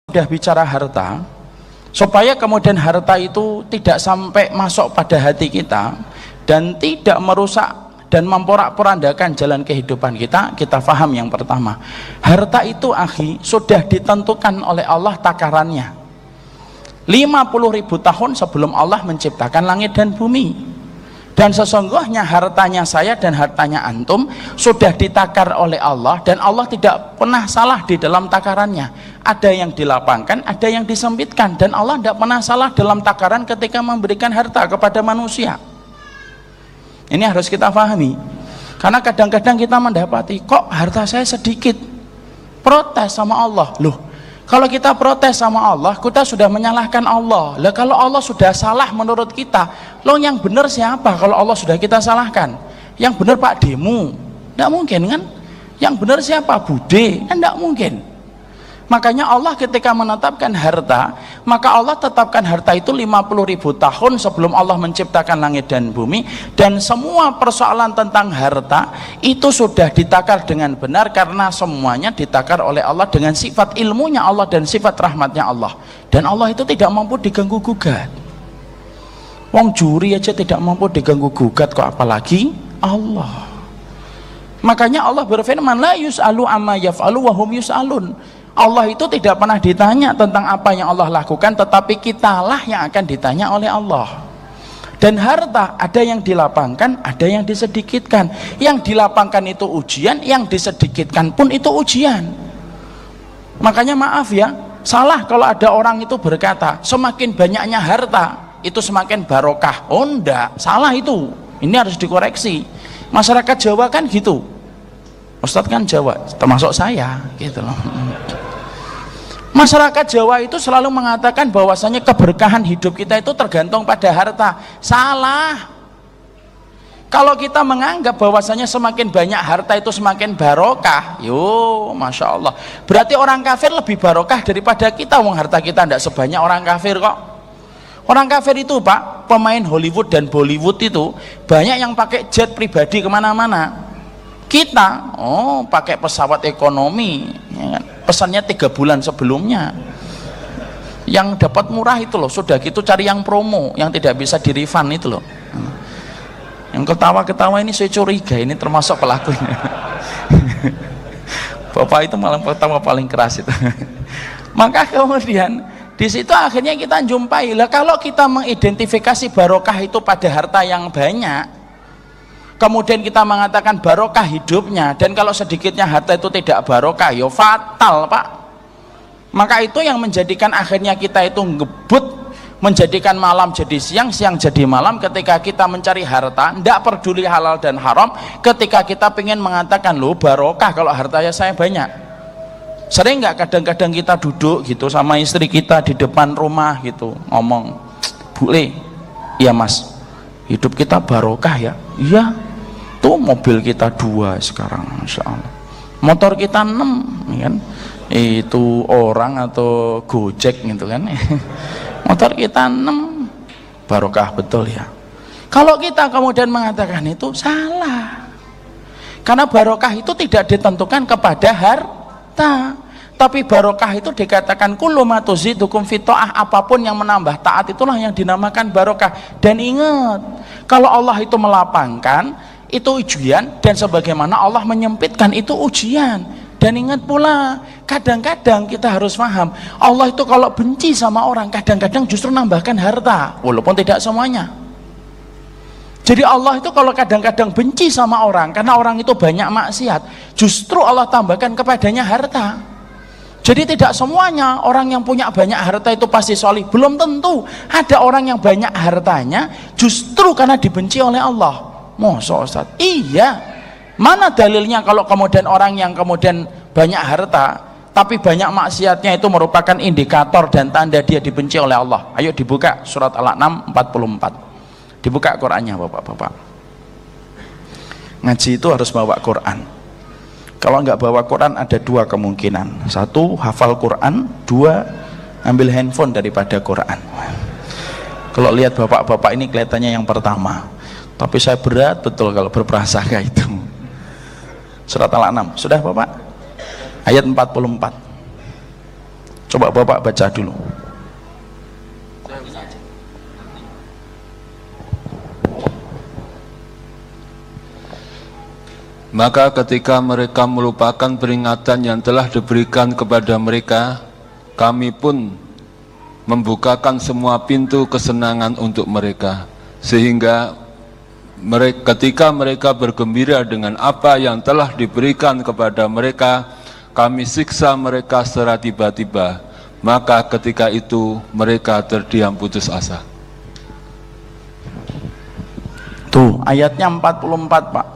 Sudah bicara harta, supaya kemudian harta itu tidak sampai masuk pada hati kita dan tidak merusak dan memporak-porandakan jalan kehidupan kita, kita faham yang pertama, harta itu akhi sudah ditentukan oleh Allah takarannya 50.000 tahun sebelum Allah menciptakan langit dan bumi. Dan sesungguhnya hartanya saya dan hartanya antum sudah ditakar oleh Allah, dan Allah tidak pernah salah di dalam takarannya. Ada yang dilapangkan, ada yang disempitkan, dan Allah tidak pernah salah dalam takaran ketika memberikan harta kepada manusia. Ini harus kita pahami, karena kadang-kadang kita mendapati, kok harta saya sedikit, protes sama Allah. Loh, kalau kita protes sama Allah, kita sudah menyalahkan Allah. Lah kalau Allah sudah salah menurut kita, lo yang benar siapa kalau Allah sudah kita salahkan? Yang benar Pak Demu? Tidak mungkin kan? Yang benar siapa? Bude? Kan tidak mungkin. Makanya Allah ketika menetapkan harta, maka Allah tetapkan harta itu 50.000 tahun sebelum Allah menciptakan langit dan bumi, dan semua persoalan tentang harta itu sudah ditakar dengan benar, karena semuanya ditakar oleh Allah dengan sifat ilmunya Allah dan sifat rahmatnya Allah, dan Allah itu tidak mampu diganggu gugat. Wong juri aja tidak mampu diganggu gugat, kok apalagi Allah. Makanya Allah berfirman, la yus'alu amma yaf'alu wa hum yus'alun. Allah itu tidak pernah ditanya tentang apa yang Allah lakukan, tetapi kitalah yang akan ditanya oleh Allah. Dan harta ada yang dilapangkan, ada yang disedikitkan. Yang dilapangkan itu ujian, yang disedikitkan pun itu ujian. Makanya maaf ya, salah kalau ada orang itu berkata semakin banyaknya harta itu semakin barokah. Oh enggak, salah itu. Ini harus dikoreksi. Masyarakat Jawa kan gitu, Ustadz kan Jawa, termasuk saya gitu loh. Masyarakat Jawa itu selalu mengatakan bahwasanya keberkahan hidup kita itu tergantung pada harta. Salah. Kalau kita menganggap bahwasanya semakin banyak harta itu semakin barokah, yo masya Allah, berarti orang kafir lebih barokah daripada kita. Wong harta kita tidak sebanyak orang kafir kok. Orang kafir itu Pak, pemain Hollywood dan Bollywood itu banyak yang pakai jet pribadi kemana-mana. Kita pakai pesawat ekonomi, ya kan? Pesannya 3 bulan sebelumnya. Yang dapat murah itu loh, sudah gitu cari yang promo, yang tidak bisa di refund itu loh. Yang ketawa-ketawa ini saya curiga ini termasuk pelakunya. Bapak itu malah pertama paling keras itu. Maka kemudian di situ akhirnya kita jumpai lah, kalau kita mengidentifikasi barokah itu pada harta yang banyak, kemudian kita mengatakan barokah hidupnya, dan kalau sedikitnya harta itu tidak barokah, ya fatal Pak. Maka itu yang menjadikan akhirnya kita itu ngebut, menjadikan malam jadi siang, siang jadi malam ketika kita mencari harta, tidak peduli halal dan haram, ketika kita ingin mengatakan loh barokah kalau hartanya saya banyak. Sering nggak kadang-kadang kita duduk gitu sama istri kita di depan rumah gitu, ngomong, Bu Le, iya Mas, hidup kita barokah ya? Iya. Tuh mobil kita 2 sekarang, Masya Allah, motor kita 6 kan? Itu orang atau Gojek gitu kan. Motor kita 6, barokah betul ya. Kalau kita kemudian mengatakan itu salah, karena barokah itu tidak ditentukan kepada harta, tapi barokah itu dikatakan kullu ma tuzidukum fi ta'ah, apapun yang menambah taat itulah yang dinamakan barokah. Dan ingat, kalau Allah itu melapangkan itu ujian, dan sebagaimana Allah menyempitkan itu ujian. Dan ingat pula, kadang-kadang kita harus paham, Allah itu kalau benci sama orang kadang-kadang justru nambahkan harta, walaupun tidak semuanya. Jadi Allah itu kalau kadang-kadang benci sama orang karena orang itu banyak maksiat, justru Allah tambahkan kepadanya harta. Jadi tidak semuanya orang yang punya banyak harta itu pasti solih, belum tentu. Ada orang yang banyak hartanya justru karena dibenci oleh Allah. Masa Ustaz? Iya. Mana dalilnya kalau kemudian orang yang kemudian banyak harta tapi banyak maksiatnya itu merupakan indikator dan tanda dia dibenci oleh Allah? Ayo dibuka surat Al-An'am 44. Dibuka Qur'annya Bapak-bapak. Ngaji itu harus bawa Qur'an. Kalau nggak bawa Quran ada 2 kemungkinan. 1, hafal Quran. 2, ambil handphone daripada Quran. Kalau lihat bapak-bapak ini kelihatannya yang pertama, tapi saya berat betul kalau berprasangka itu. Surat Al-An'am sudah Bapak? Ayat 44. Coba Bapak baca dulu. Maka ketika mereka melupakan peringatan yang telah diberikan kepada mereka, kami pun membukakan semua pintu kesenangan untuk mereka, sehingga ketika mereka bergembira dengan apa yang telah diberikan kepada mereka, kami siksa mereka secara tiba-tiba. Maka ketika itu mereka terdiam putus asa. Tuh ayatnya 44 Pak,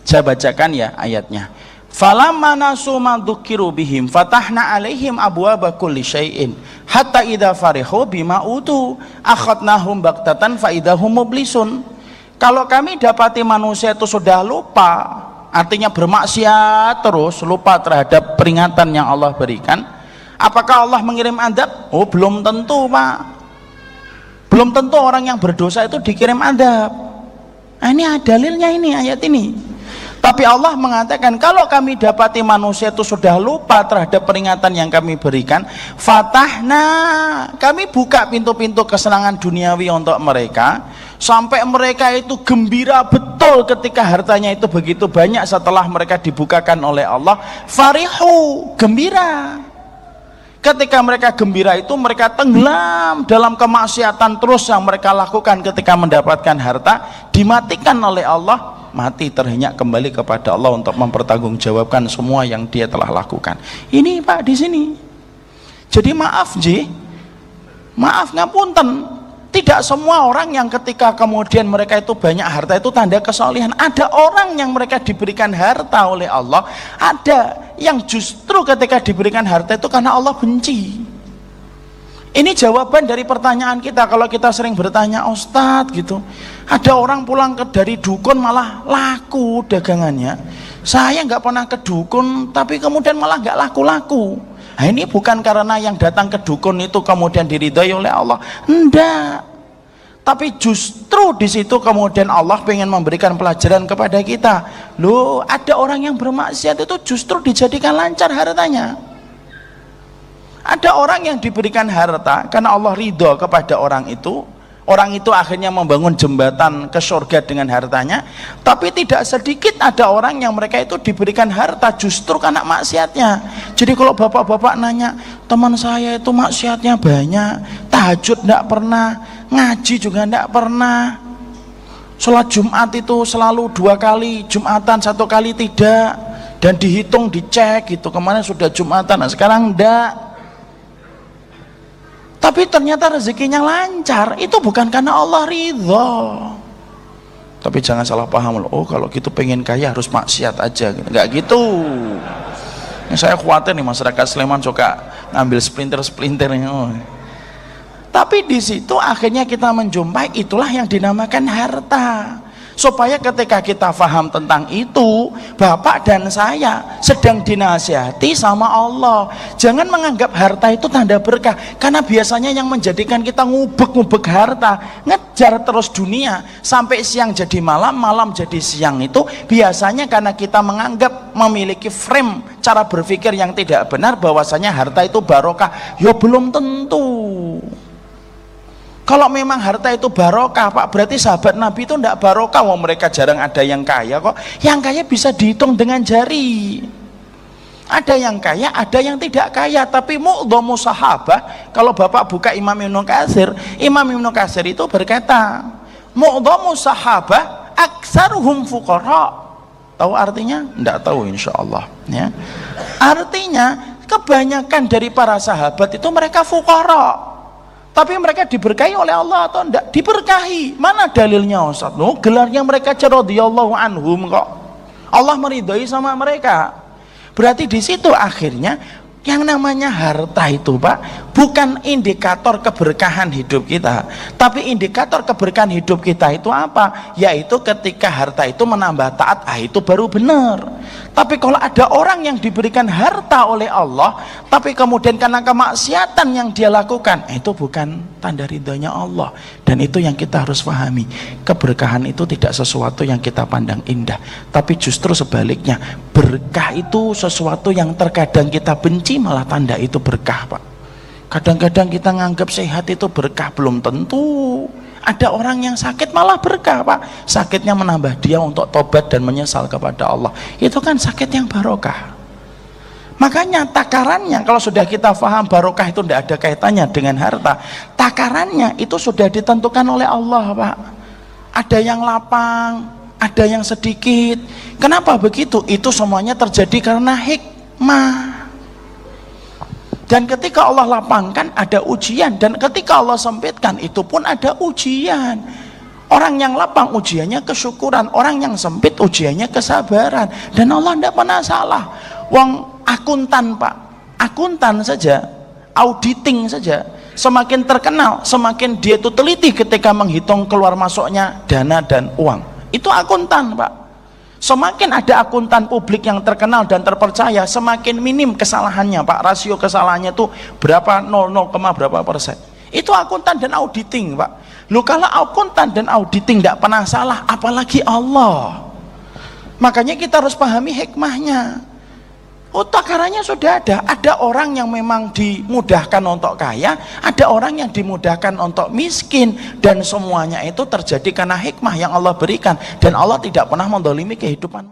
saya bacakan ya ayatnya. Falamma nasu ma dzukiru bihim fatahna alaihim abwaaba kulli syai'in hatta idza farihu bima utu akhadnahum baktatan fa idahum mublisun. Kalau kami dapati manusia itu sudah lupa, artinya bermaksiat terus, lupa terhadap peringatan yang Allah berikan, apakah Allah mengirim adab? Oh belum tentu Pak, belum tentu orang yang berdosa itu dikirim adab. Nah, ini dalilnya ini ayat ini. Tapi Allah mengatakan kalau kami dapati manusia itu sudah lupa terhadap peringatan yang kami berikan, fatahna, kami buka pintu-pintu kesenangan duniawi untuk mereka, sampai mereka itu gembira betul ketika hartanya itu begitu banyak setelah mereka dibukakan oleh Allah. Farihu, gembira. Ketika mereka gembira itu mereka tenggelam dalam kemaksiatan terus yang mereka lakukan. Ketika mendapatkan harta dimatikan oleh Allah, mati terhenyak kembali kepada Allah untuk mempertanggungjawabkan semua yang dia telah lakukan. Ini Pak di sini. Jadi maaf ngapunten, tidak semua orang yang ketika kemudian mereka itu banyak harta itu tanda kesalehan. Ada orang yang mereka diberikan harta oleh Allah, ada yang justru ketika diberikan harta itu karena Allah benci. Ini jawaban dari pertanyaan kita. Kalau kita sering bertanya, Ustadz gitu, ada orang pulang dari dukun malah laku dagangannya, saya nggak pernah ke dukun tapi kemudian malah nggak laku-laku. Nah, ini bukan karena yang datang ke dukun itu kemudian diridhai oleh Allah, enggak, tapi justru di situ kemudian Allah pengen memberikan pelajaran kepada kita. Loh, ada orang yang bermaksiat itu justru dijadikan lancar hartanya. Ada orang yang diberikan harta karena Allah ridho kepada orang itu akhirnya membangun jembatan ke surga dengan hartanya. Tapi tidak sedikit ada orang yang mereka itu diberikan harta justru karena maksiatnya. Jadi kalau bapak-bapak nanya, teman saya itu maksiatnya banyak, tahajud tidak pernah, ngaji juga tidak pernah, sholat Jumat itu selalu 2 kali, Jumatan 1 kali tidak, dan dihitung dicek gitu, kemarin sudah Jumatan, nah sekarang enggak. Tapi ternyata rezekinya lancar, itu bukan karena Allah ridho. Tapi jangan salah paham loh, oh kalau gitu pengen kaya harus maksiat aja, nggak gitu. Ini saya khawatir nih masyarakat Sleman suka ngambil splinter-splinternya. Oh. Tapi di situ akhirnya kita menjumpai itulah yang dinamakan harta. Supaya ketika kita paham tentang itu, Bapak dan saya sedang dinasihati sama Allah. Jangan menganggap harta itu tanda berkah, karena biasanya yang menjadikan kita ngubek-ngubek harta, ngejar terus dunia sampai siang jadi malam, malam jadi siang, itu biasanya karena kita menganggap memiliki frame cara berpikir yang tidak benar bahwasanya harta itu barokah. Ya belum tentu. Kalau memang harta itu barokah Pak, berarti sahabat Nabi itu tidak barokah. Wah, mereka jarang ada yang kaya kok. Yang kaya bisa dihitung dengan jari. Ada yang kaya, ada yang tidak kaya. Tapi mu'dhamu sahabah, kalau Bapak buka Imam Ibnu Katsir itu berkata, mu'dhamu sahabah aktsaruhum fuqara. Tahu artinya? Tidak tahu insyaallah ya. Artinya kebanyakan dari para sahabat itu mereka fuqara. Tapi mereka diberkahi oleh Allah atau enggak? Diberkahi. Mana dalilnya Ustaz? Loh, gelarnya mereka radhiyallahu anhum kok. Allah meridhai sama mereka. Berarti di situ akhirnya yang namanya harta itu Pak bukan indikator keberkahan hidup kita, tapi indikator keberkahan hidup kita itu apa? Yaitu ketika harta itu menambah taat, itu baru benar. Tapi kalau ada orang yang diberikan harta oleh Allah tapi kemudian karena kemaksiatan yang dia lakukan, itu bukan tanda ridhonya Allah. Dan itu yang kita harus pahami, keberkahan itu tidak sesuatu yang kita pandang indah, tapi justru sebaliknya, berkah itu sesuatu yang terkadang kita benci, malah tanda itu berkah Pak. Kadang-kadang kita nganggap sehat itu berkah, belum tentu. Ada orang yang sakit malah berkah, Pak. Sakitnya menambah dia untuk tobat dan menyesal kepada Allah. Itu kan sakit yang barokah. Makanya takarannya, kalau sudah kita paham barokah itu tidak ada kaitannya dengan harta, takarannya itu sudah ditentukan oleh Allah, Pak. Ada yang lapang, ada yang sedikit. Kenapa begitu? Itu semuanya terjadi karena hikmah. Dan ketika Allah lapangkan ada ujian, dan ketika Allah sempitkan itu pun ada ujian. Orang yang lapang ujiannya kesyukuran, orang yang sempit ujiannya kesabaran. Dan Allah tidak pernah salah. Wong akuntan, Pak, akuntan saja, auditing saja, semakin terkenal, semakin dia itu teliti ketika menghitung keluar masuknya dana dan uang. Itu akuntan, Pak. Semakin ada akuntan publik yang terkenal dan terpercaya, semakin minim kesalahannya, Pak. Rasio kesalahannya itu berapa, 0, berapa persen. Itu akuntan dan auditing, Pak. Lu kalau akuntan dan auditing tidak pernah salah, apalagi Allah. Makanya kita harus pahami hikmahnya. Oh, takarannya sudah ada. Ada orang yang memang dimudahkan untuk kaya, ada orang yang dimudahkan untuk miskin, dan semuanya itu terjadi karena hikmah yang Allah berikan. Dan Allah tidak pernah mendolimi kehidupan.